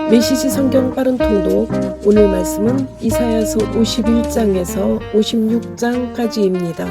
메시지 성경 빠른 통독. 오늘 말씀은 이사야서 51장에서 56장까지입니다.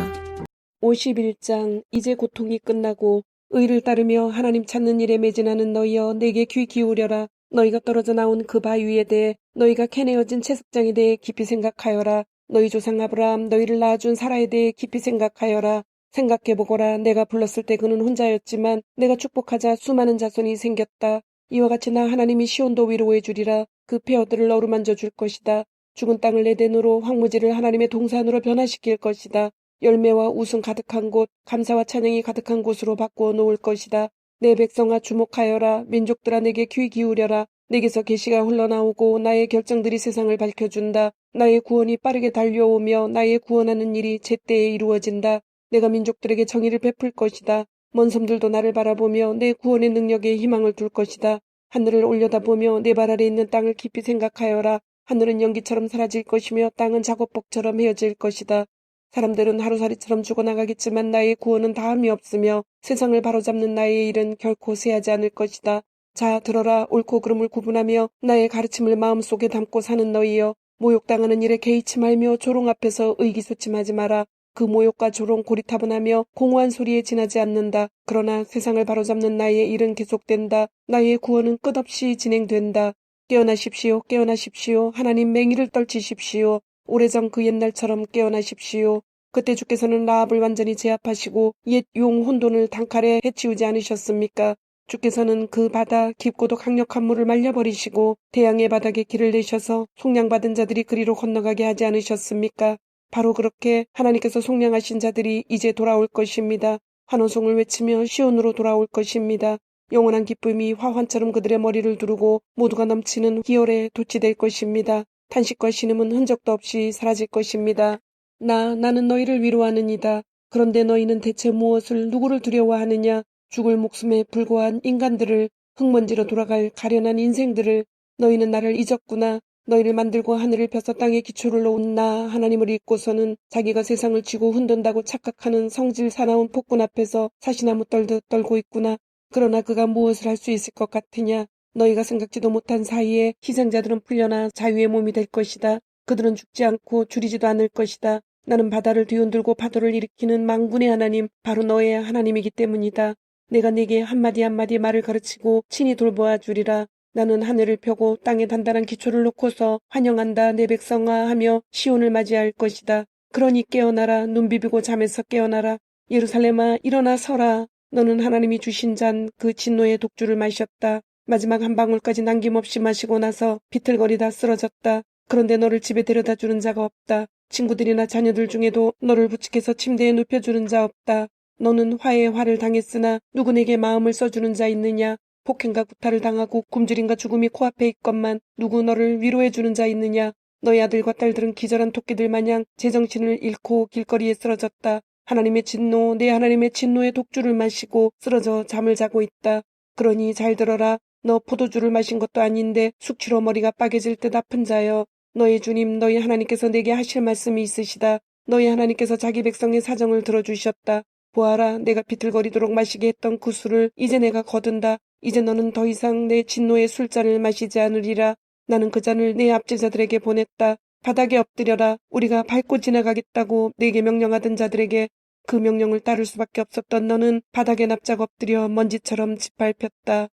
51장. 이제 고통이 끝나고 의를 따르며 하나님 찾는 일에 매진하는 너희여, 내게 귀 기울여라. 너희가 떨어져 나온 그 바위에 대해, 너희가 캐내어진 채석장에 대해 깊이 생각하여라. 너희 조상 아브라함, 너희를 낳아준 사라에 대해 깊이 생각하여라. 생각해보거라. 내가 불렀을 때 그는 혼자였지만 내가 축복하자 수많은 자손이 생겼다. 이와 같이 나 하나님이 시온도 위로해 주리라. 그 폐허들을 어루만져 줄 것이다. 죽은 땅을 에덴으로, 황무지를 하나님의 동산으로 변화시킬 것이다. 열매와 웃음 가득한 곳, 감사와 찬양이 가득한 곳으로 바꾸어 놓을 것이다. 내 백성아 주목하여라. 민족들아 내게 귀 기울여라. 내게서 계시가 흘러나오고 나의 결정들이 세상을 밝혀준다. 나의 구원이 빠르게 달려오며 나의 구원하는 일이 제때에 이루어진다. 내가 민족들에게 정의를 베풀 것이다. 먼 섬들도 나를 바라보며 내 구원의 능력에 희망을 둘 것이다. 하늘을 올려다보며 내 발 아래 있는 땅을 깊이 생각하여라. 하늘은 연기처럼 사라질 것이며 땅은 작업복처럼 헤어질 것이다. 사람들은 하루살이처럼 죽어나가겠지만 나의 구원은 다함이 없으며 세상을 바로잡는 나의 일은 결코 쇠하지 않을 것이다. 자, 들어라. 옳고 그름을 구분하며 나의 가르침을 마음속에 담고 사는 너희여. 모욕당하는 일에 개의치 말며 조롱 앞에서 의기소침하지 마라. 그 모욕과 조롱 고리타분하며 공허한 소리에 지나지 않는다. 그러나 세상을 바로잡는 나의 일은 계속된다. 나의 구원은 끝없이 진행된다. 깨어나십시오. 깨어나십시오. 하나님 맹위를 떨치십시오. 오래전 그 옛날처럼 깨어나십시오. 그때 주께서는 라합을 완전히 제압하시고 옛 용 혼돈을 단칼에 해치우지 않으셨습니까? 주께서는 그 바다 깊고도 강력한 물을 말려버리시고 태양의 바닥에 길을 내셔서 속량받은 자들이 그리로 건너가게 하지 않으셨습니까? 바로 그렇게 하나님께서 속량하신 자들이 이제 돌아올 것입니다. 환호성을 외치며 시온으로 돌아올 것입니다. 영원한 기쁨이 화환처럼 그들의 머리를 두르고 모두가 넘치는 희열에 도취될 것입니다. 탄식과 신음은 흔적도 없이 사라질 것입니다. 나는 너희를 위로하느니다. 그런데 너희는 대체 무엇을, 누구를 두려워하느냐? 죽을 목숨에 불과한 인간들을, 흙먼지로 돌아갈 가련한 인생들을. 너희는 나를 잊었구나. 너희를 만들고 하늘을 펴서 땅에 기초를 놓은 나 하나님을 잊고서는 자기가 세상을 쥐고 흔든다고 착각하는 성질 사나운 폭군 앞에서 사시나무 떨듯 떨고 있구나. 그러나 그가 무엇을 할 수 있을 것 같으냐. 너희가 생각지도 못한 사이에 희생자들은 풀려나 자유의 몸이 될 것이다. 그들은 죽지 않고 줄이지도 않을 것이다. 나는 바다를 뒤흔들고 파도를 일으키는 망군의 하나님, 바로 너의 하나님이기 때문이다. 내가 네게 한마디 한마디 말을 가르치고 친히 돌보아 주리라. 나는 하늘을 펴고 땅에 단단한 기초를 놓고서 환영한다 내 백성아 하며 시온을 맞이할 것이다. 그러니 깨어나라. 눈 비비고 잠에서 깨어나라. 예루살렘아 일어나 서라. 너는 하나님이 주신 잔 그 진노의 독주를 마셨다. 마지막 한 방울까지 남김없이 마시고 나서 비틀거리다 쓰러졌다. 그런데 너를 집에 데려다 주는 자가 없다. 친구들이나 자녀들 중에도 너를 부축해서 침대에 눕혀주는 자 없다. 너는 화에 화를 당했으나 누구에게 마음을 써주는 자 있느냐? 폭행과 구타를 당하고 굶주림과 죽음이 코앞에 있건만 누구 너를 위로해주는 자 있느냐? 너희 아들과 딸들은 기절한 토끼들 마냥 제정신을 잃고 길거리에 쓰러졌다. 하나님의 진노, 내 하나님의 진노의 독주를 마시고 쓰러져 잠을 자고 있다. 그러니 잘 들어라. 너 포도주를 마신 것도 아닌데 숙취로 머리가 빠개질 듯 아픈 자여. 너희 주님, 너희 하나님께서 내게 하실 말씀이 있으시다. 너희 하나님께서 자기 백성의 사정을 들어주셨다. 보아라, 내가 비틀거리도록 마시게 했던 그 술을 이제 내가 거둔다. 이제 너는 더 이상 내 진노의 술잔을 마시지 않으리라. 나는 그 잔을 내 압제자들에게 보냈다. 바닥에 엎드려라. 우리가 밟고 지나가겠다고 내게 명령하던 자들에게 그 명령을 따를 수밖에 없었던 너는 바닥에 납작 엎드려 먼지처럼 짓밟혔다.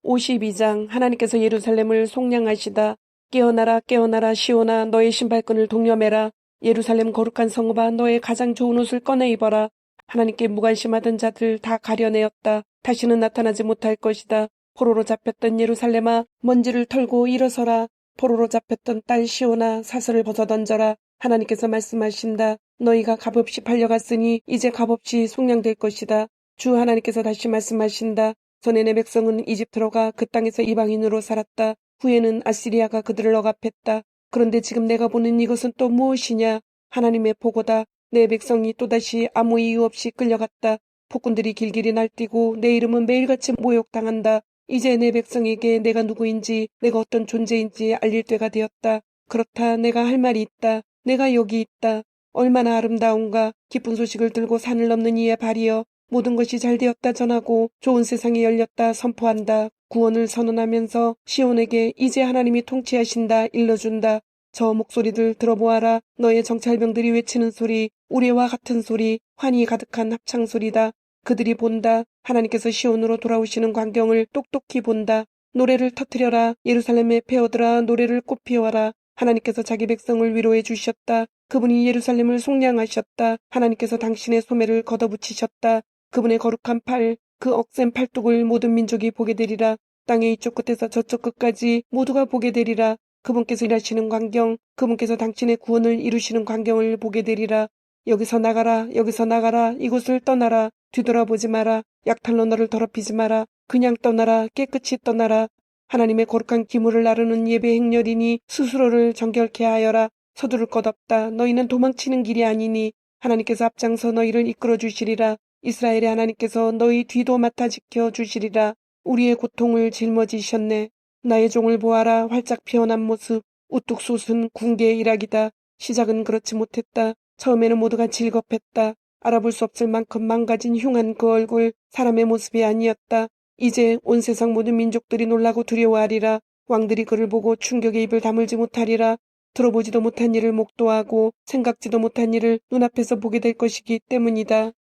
52장. 하나님께서 예루살렘을 속량하시다. 깨어나라 깨어나라 시온아, 너의 신발끈을 동여매라. 예루살렘 거룩한 성읍아, 너의 가장 좋은 옷을 꺼내 입어라. 하나님께 무관심하던 자들 다 가려내었다. 다시는 나타나지 못할 것이다. 포로로 잡혔던 예루살렘아, 먼지를 털고 일어서라. 포로로 잡혔던 딸 시온아, 사슬을 벗어던져라. 하나님께서 말씀하신다. 너희가 값없이 팔려갔으니 이제 값없이 속량될 것이다. 주 하나님께서 다시 말씀하신다. 전에 내 백성은 이집트로 가 그 땅에서 이방인으로 살았다. 후에는 아시리아가 그들을 억압했다. 그런데 지금 내가 보는 이것은 또 무엇이냐? 하나님의 보고다. 내 백성이 또다시 아무 이유 없이 끌려갔다. 폭군들이 길길이 날뛰고 내 이름은 매일같이 모욕당한다. 이제 내 백성에게 내가 누구인지, 내가 어떤 존재인지 알릴 때가 되었다. 그렇다. 내가 할 말이 있다. 내가 여기 있다. 얼마나 아름다운가. 기쁜 소식을 들고 산을 넘는 이의 발이여. 모든 것이 잘 되었다 전하고 좋은 세상이 열렸다 선포한다. 구원을 선언하면서 시온에게 이제 하나님이 통치하신다 일러준다. 저 목소리들 들어보아라. 너의 정찰병들이 외치는 소리, 우리와 같은 소리, 환희 가득한 합창소리다. 그들이 본다. 하나님께서 시온으로 돌아오시는 광경을 똑똑히 본다. 노래를 터뜨려라. 예루살렘의 배어들아 노래를 꽃피워라. 하나님께서 자기 백성을 위로해 주셨다. 그분이 예루살렘을 속량하셨다. 하나님께서 당신의 소매를 걷어붙이셨다. 그분의 거룩한 팔, 그 억센 팔뚝을 모든 민족이 보게 되리라. 땅의 이쪽 끝에서 저쪽 끝까지 모두가 보게 되리라. 그분께서 일하시는 광경, 그분께서 당신의 구원을 이루시는 광경을 보게 되리라. 여기서 나가라, 여기서 나가라, 이곳을 떠나라. 뒤돌아보지 마라. 약탈로 너를 더럽히지 마라. 그냥 떠나라, 깨끗이 떠나라. 하나님의 거룩한 기물을 나르는 예배 행렬이니 스스로를 정결케 하여라. 서두를 것 없다. 너희는 도망치는 길이 아니니 하나님께서 앞장서 너희를 이끌어 주시리라. 이스라엘의 하나님께서 너희 뒤도 맡아 지켜 주시리라. 우리의 고통을 짊어지셨네. 나의 종을 보아라. 활짝 피어난 모습, 우뚝 솟은 궁계의 일학이다. 시작은 그렇지 못했다. 처음에는 모두가 질겁했다. 알아볼 수 없을 만큼 망가진 흉한 그 얼굴, 사람의 모습이 아니었다. 이제 온 세상 모든 민족들이 놀라고 두려워하리라. 왕들이 그를 보고 충격의 입을 다물지 못하리라. 들어보지도 못한 일을 목도하고 생각지도 못한 일을 눈앞에서 보게 될 것이기 때문이다.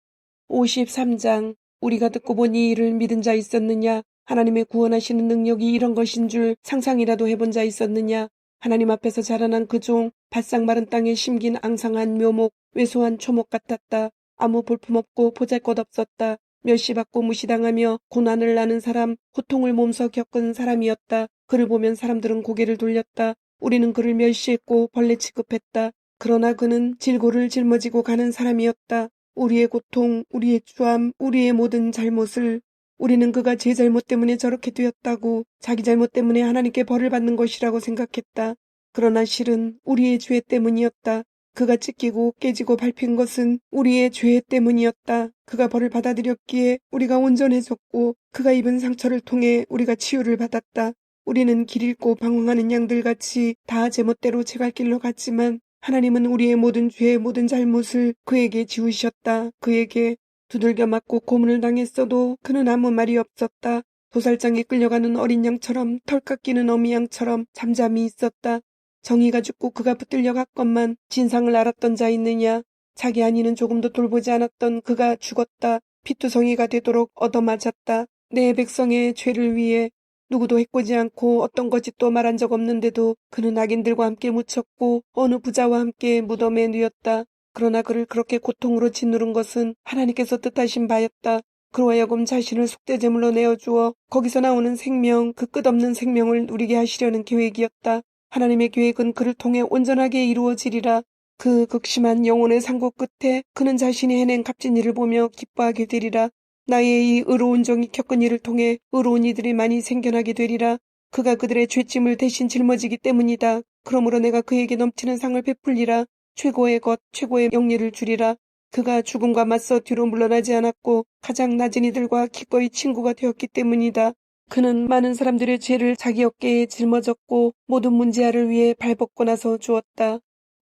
53장. 우리가 듣고 보니 이를 믿은 자 있었느냐? 하나님의 구원하시는 능력이 이런 것인 줄 상상이라도 해본 자 있었느냐? 하나님 앞에서 자라난 그 종, 바싹 마른 땅에 심긴 앙상한 묘목, 왜소한 초목 같았다. 아무 볼품없고 보잘것없었다. 멸시받고 무시당하며 고난을 나는 사람, 고통을 몸소 겪은 사람이었다. 그를 보면 사람들은 고개를 돌렸다. 우리는 그를 멸시했고 벌레 취급했다. 그러나 그는 질고를 짊어지고 가는 사람이었다. 우리의 고통, 우리의 추함, 우리의 모든 잘못을 우리는 그가 제 잘못 때문에 저렇게 되었다고 자기 잘못 때문에 하나님께 벌을 받는 것이라고 생각했다. 그러나 실은 우리의 죄 때문이었다. 그가 찢기고 깨지고 밟힌 것은 우리의 죄 때문이었다. 그가 벌을 받아들였기에 우리가 온전해졌고 그가 입은 상처를 통해 우리가 치유를 받았다. 우리는 길 잃고 방황하는 양들같이 다 제멋대로 제갈 길로 갔지만 하나님은 우리의 모든 죄, 모든 잘못을 그에게 지우셨다. 그에게 두들겨 맞고 고문을 당했어도 그는 아무 말이 없었다. 도살장에 끌려가는 어린 양처럼 털 깎이는 어미 양처럼 잠잠히 있었다. 정의가 죽고 그가 붙들려 갔건만 진상을 알았던 자 있느냐. 자기 아니는 조금도 돌보지 않았던 그가 죽었다. 피투성이가 되도록 얻어맞았다. 내 백성의 죄를 위해 누구도 해코지 않고 어떤 거짓도 말한 적 없는데도 그는 악인들과 함께 묻혔고 어느 부자와 함께 무덤에 누였다. 그러나 그를 그렇게 고통으로 짓누른 것은 하나님께서 뜻하신 바였다. 그로 하여금 자신을 속죄제물로 내어주어 거기서 나오는 생명, 그 끝없는 생명을 누리게 하시려는 계획이었다. 하나님의 계획은 그를 통해 온전하게 이루어지리라. 그 극심한 영혼의 상고 끝에 그는 자신이 해낸 값진 일을 보며 기뻐하게 되리라. 나의 이 의로운 종이 겪은 일을 통해 의로운 이들이 많이 생겨나게 되리라. 그가 그들의 죄짐을 대신 짊어지기 때문이다. 그러므로 내가 그에게 넘치는 상을 베풀리라. 최고의 것, 최고의 영예를 주리라. 그가 죽음과 맞서 뒤로 물러나지 않았고 가장 낮은 이들과 기꺼이 친구가 되었기 때문이다. 그는 많은 사람들의 죄를 자기 어깨에 짊어졌고 모든 문제아를 위해 발벗고 나서 주었다.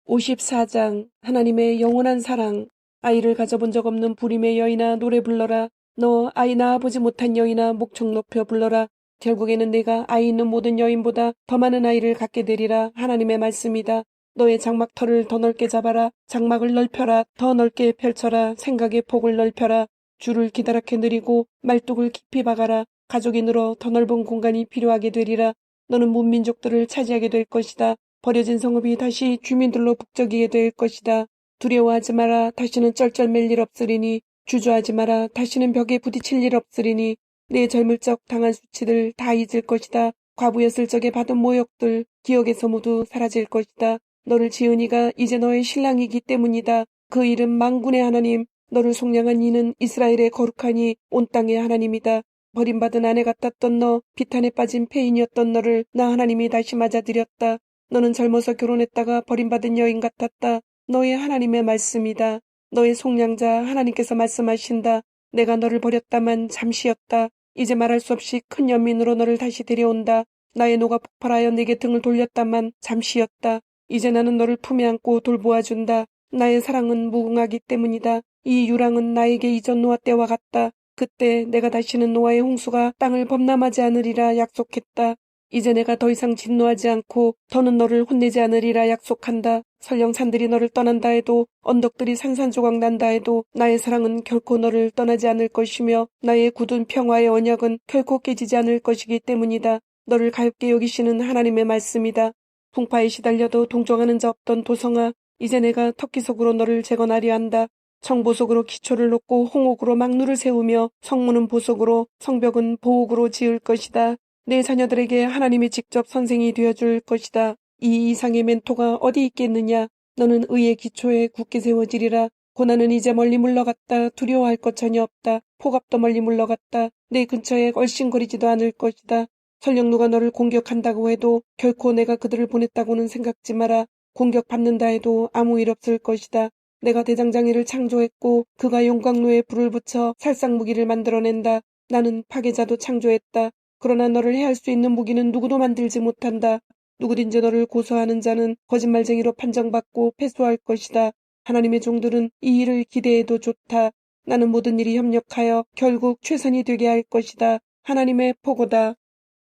54장. 하나님의 영원한 사랑. 아이를 가져본 적 없는 불임의 여인아 노래 불러라. 너 아이 낳아보지 못한 여인아 목청 높여 불러라. 결국에는 내가 아이 있는 모든 여인보다 더 많은 아이를 갖게 되리라. 하나님의 말씀이다. 너의 장막터를 더 넓게 잡아라. 장막을 넓혀라. 더 넓게 펼쳐라. 생각의 폭을 넓혀라. 줄을 기다랗게 늘이고 말뚝을 깊이 박아라. 가족이 늘어 더 넓은 공간이 필요하게 되리라. 너는 문민족들을 차지하게 될 것이다. 버려진 성읍이 다시 주민들로 북적이게 될 것이다. 두려워하지 마라. 다시는 쩔쩔맬 일 없으리니. 주저하지 마라. 다시는 벽에 부딪힐 일 없으리니. 내 젊을 적 당한 수치들 다 잊을 것이다. 과부였을 적에 받은 모욕들 기억에서 모두 사라질 것이다. 너를 지은 이가 이제 너의 신랑이기 때문이다. 그 이름 만군의 하나님, 너를 속량한 이는 이스라엘의 거룩하니 온 땅의 하나님이다. 버림받은 아내 같았던 너, 비탄에 빠진 폐인이었던 너를 나 하나님이 다시 맞아들였다. 너는 젊어서 결혼했다가 버림받은 여인 같았다. 너의 하나님의 말씀이다. 너의 속량자 하나님께서 말씀하신다. 내가 너를 버렸다만 잠시였다. 이제 말할 수 없이 큰 연민으로 너를 다시 데려온다. 나의 노가 폭발하여 내게 등을 돌렸다만 잠시였다. 이제 나는 너를 품에 안고 돌보아준다. 나의 사랑은 무궁하기 때문이다. 이 유랑은 나에게 이전 노아 때와 같다. 그때 내가 다시는 노아의 홍수가 땅을 범람하지 않으리라 약속했다. 이제 내가 더 이상 진노하지 않고 더는 너를 혼내지 않으리라 약속한다. 설령 산들이 너를 떠난다 해도 언덕들이 산산조각 난다 해도 나의 사랑은 결코 너를 떠나지 않을 것이며 나의 굳은 평화의 언약은 결코 깨지지 않을 것이기 때문이다. 너를 가엾게 여기시는 하나님의 말씀이다. 풍파에 시달려도 동정하는 자 없던 도성아, 이제 내가 터키 속으로 너를 재건하려 한다. 청보석으로 기초를 놓고 홍옥으로 막루를 세우며 성문은 보석으로 성벽은 보옥으로 지을 것이다. 내 자녀들에게 하나님이 직접 선생이 되어줄 것이다. 이 이상의 멘토가 어디 있겠느냐. 너는 의의 기초에 굳게 세워지리라. 고난은 이제 멀리 물러갔다. 두려워할 것 전혀 없다. 폭압도 멀리 물러갔다. 내 근처에 얼씬거리지도 않을 것이다. 설령 누가 너를 공격한다고 해도 결코 내가 그들을 보냈다고는 생각지 마라. 공격받는다 해도 아무 일 없을 것이다. 내가 대장장이를 창조했고 그가 용광로에 불을 붙여 살상무기를 만들어낸다. 나는 파괴자도 창조했다. 그러나 너를 해할 수 있는 무기는 누구도 만들지 못한다. 누구든지 너를 고소하는 자는 거짓말쟁이로 판정받고 패소할 것이다. 하나님의 종들은 이 일을 기대해도 좋다. 나는 모든 일이 협력하여 결국 최선이 되게 할 것이다. 하나님의 포고다.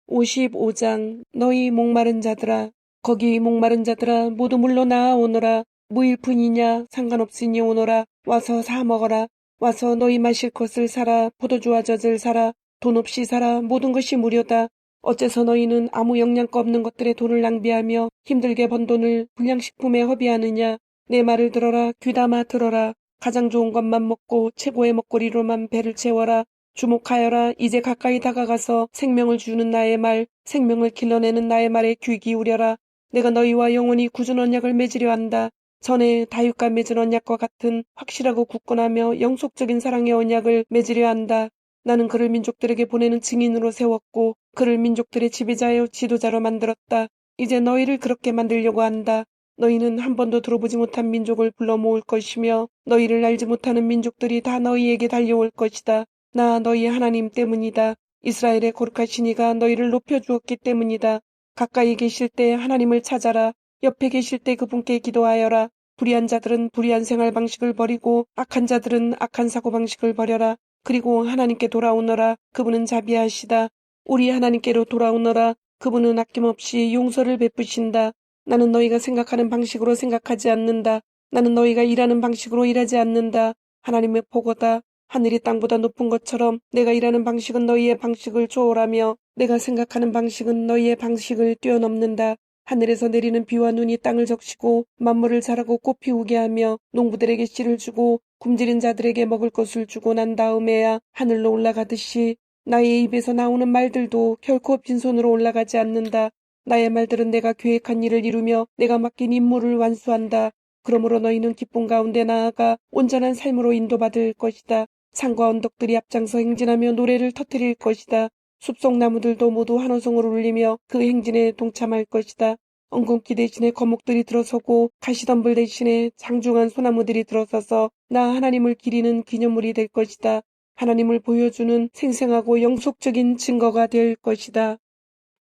55장 너희 목마른 자들아 거기 목마른 자들아 모두 물러나아 오너라. 무일푼이냐 상관없으니 오너라. 와서 사 먹어라. 와서 너희 마실 것을 사라. 포도주와 젖을 사라. 돈 없이 사라. 모든 것이 무료다. 어째서 너희는 아무 영양가 없는 것들에 돈을 낭비하며 힘들게 번 돈을 불량식품에 허비하느냐. 내 말을 들어라. 귀담아 들어라. 가장 좋은 것만 먹고 최고의 먹거리로만 배를 채워라. 주목하여라. 이제 가까이 다가가서 생명을 주는 나의 말, 생명을 길러내는 나의 말에 귀 기울여라. 내가 너희와 영원히 굳은 언약을 맺으려 한다. 전에 다윗과 맺은 언약과 같은 확실하고 굳건하며 영속적인 사랑의 언약을 맺으려 한다. 나는 그를 민족들에게 보내는 증인으로 세웠고 그를 민족들의 지배자요 지도자로 만들었다. 이제 너희를 그렇게 만들려고 한다. 너희는 한 번도 들어보지 못한 민족을 불러 모을 것이며 너희를 알지 못하는 민족들이 다 너희에게 달려올 것이다. 나 너희 하나님 때문이다. 이스라엘의 거룩하신 이가 너희를 높여주었기 때문이다. 가까이 계실 때 하나님을 찾아라. 옆에 계실 때 그분께 기도하여라. 불의한 자들은 불의한 생활 방식을 버리고 악한 자들은 악한 사고 방식을 버려라. 그리고 하나님께 돌아오너라. 그분은 자비하시다. 우리 하나님께로 돌아오너라. 그분은 아낌없이 용서를 베푸신다. 나는 너희가 생각하는 방식으로 생각하지 않는다. 나는 너희가 일하는 방식으로 일하지 않는다. 하나님의 보고다. 하늘이 땅보다 높은 것처럼 내가 일하는 방식은 너희의 방식을 초월하며 내가 생각하는 방식은 너희의 방식을 뛰어넘는다. 하늘에서 내리는 비와 눈이 땅을 적시고 만물을 자라고 꽃 피우게 하며 농부들에게 씨를 주고 굶주린 자들에게 먹을 것을 주고 난 다음에야 하늘로 올라가듯이 나의 입에서 나오는 말들도 결코 빈손으로 올라가지 않는다. 나의 말들은 내가 계획한 일을 이루며 내가 맡긴 임무를 완수한다. 그러므로 너희는 기쁨 가운데 나아가 온전한 삶으로 인도받을 것이다. 산과 언덕들이 앞장서 행진하며 노래를 터뜨릴 것이다. 숲속 나무들도 모두 한호성을 울리며 그 행진에 동참할 것이다. 엉겅퀴 대신에 거목들이 들어서고 가시덤불 대신에 장중한 소나무들이 들어서서 나 하나님을 기리는 기념물이 될 것이다. 하나님을 보여주는 생생하고 영속적인 증거가 될 것이다.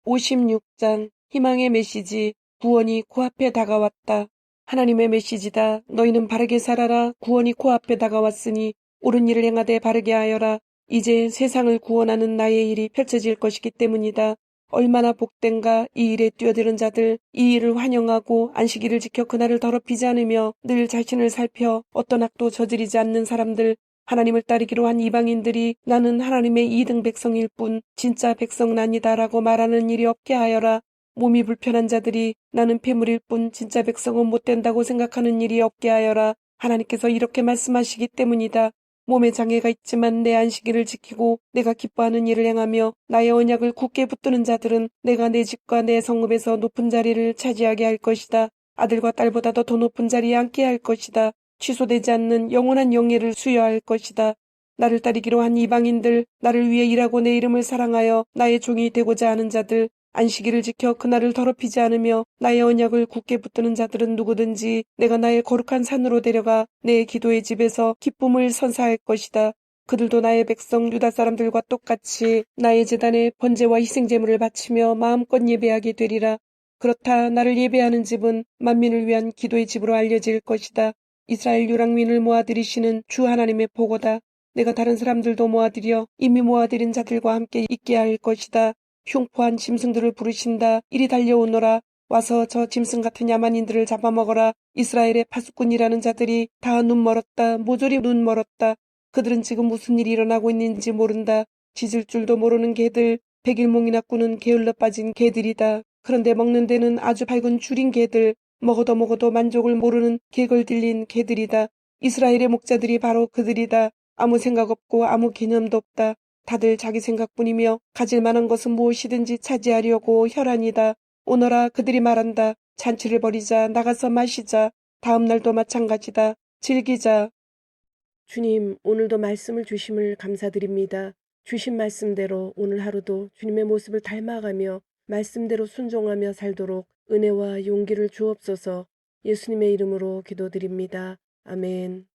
56장 희망의 메시지 구원이 코앞에 다가왔다. 하나님의 메시지다. 너희는 바르게 살아라. 구원이 코앞에 다가왔으니 옳은 일을 행하되 바르게 하여라. 이제 세상을 구원하는 나의 일이 펼쳐질 것이기 때문이다. 얼마나 복된가. 이 일에 뛰어드는 자들, 이 일을 환영하고 안식일을 지켜 그날을 더럽히지 않으며 늘 자신을 살펴 어떤 악도 저지르지 않는 사람들, 하나님을 따르기로 한 이방인들이 나는 하나님의 2등 백성일 뿐 진짜 백성은 아니다라고 말하는 일이 없게 하여라. 몸이 불편한 자들이 나는 폐물일 뿐 진짜 백성은 못된다고 생각하는 일이 없게 하여라. 하나님께서 이렇게 말씀하시기 때문이다. 몸에 장애가 있지만 내 안식일을 지키고 내가 기뻐하는 일을 행하며 나의 언약을 굳게 붙드는 자들은 내가 내 집과 내 성읍에서 높은 자리를 차지하게 할 것이다. 아들과 딸보다도 더 높은 자리에 앉게 할 것이다. 취소되지 않는 영원한 영예를 수여할 것이다. 나를 따르기로 한 이방인들, 나를 위해 일하고 내 이름을 사랑하여 나의 종이 되고자 하는 자들, 안식일을 지켜 그날을 더럽히지 않으며 나의 언약을 굳게 붙드는 자들은 누구든지 내가 나의 거룩한 산으로 데려가 내 기도의 집에서 기쁨을 선사할 것이다. 그들도 나의 백성 유다 사람들과 똑같이 나의 제단에 번제와 희생제물을 바치며 마음껏 예배하게 되리라. 그렇다. 나를 예배하는 집은 만민을 위한 기도의 집으로 알려질 것이다. 이스라엘 유랑민을 모아들이시는 주 하나님의 보고다. 내가 다른 사람들도 모아들여 이미 모아들인 자들과 함께 있게 할 것이다. 흉포한 짐승들을 부르신다. 이리 달려오너라. 와서 저 짐승 같은 야만인들을 잡아먹어라. 이스라엘의 파수꾼이라는 자들이 다 눈 멀었다. 모조리 눈 멀었다. 그들은 지금 무슨 일이 일어나고 있는지 모른다. 짖을 줄도 모르는 개들, 백일몽이나 꾸는 게을러 빠진 개들이다. 그런데 먹는 데는 아주 밝은 줄인 개들, 먹어도 만족을 모르는 개걸들린 개들이다. 이스라엘의 목자들이 바로 그들이다. 아무 생각 없고 아무 개념도 없다. 다들 자기 생각뿐이며 가질 만한 것은 무엇이든지 차지하려고 혈안이다. 오너라 그들이 말한다. 잔치를 벌이자. 나가서 마시자. 다음 날도 마찬가지다. 즐기자. 주님, 오늘도 말씀을 주심을 감사드립니다. 주신 말씀대로 오늘 하루도 주님의 모습을 닮아가며 말씀대로 순종하며 살도록 은혜와 용기를 주옵소서. 예수님의 이름으로 기도드립니다. 아멘.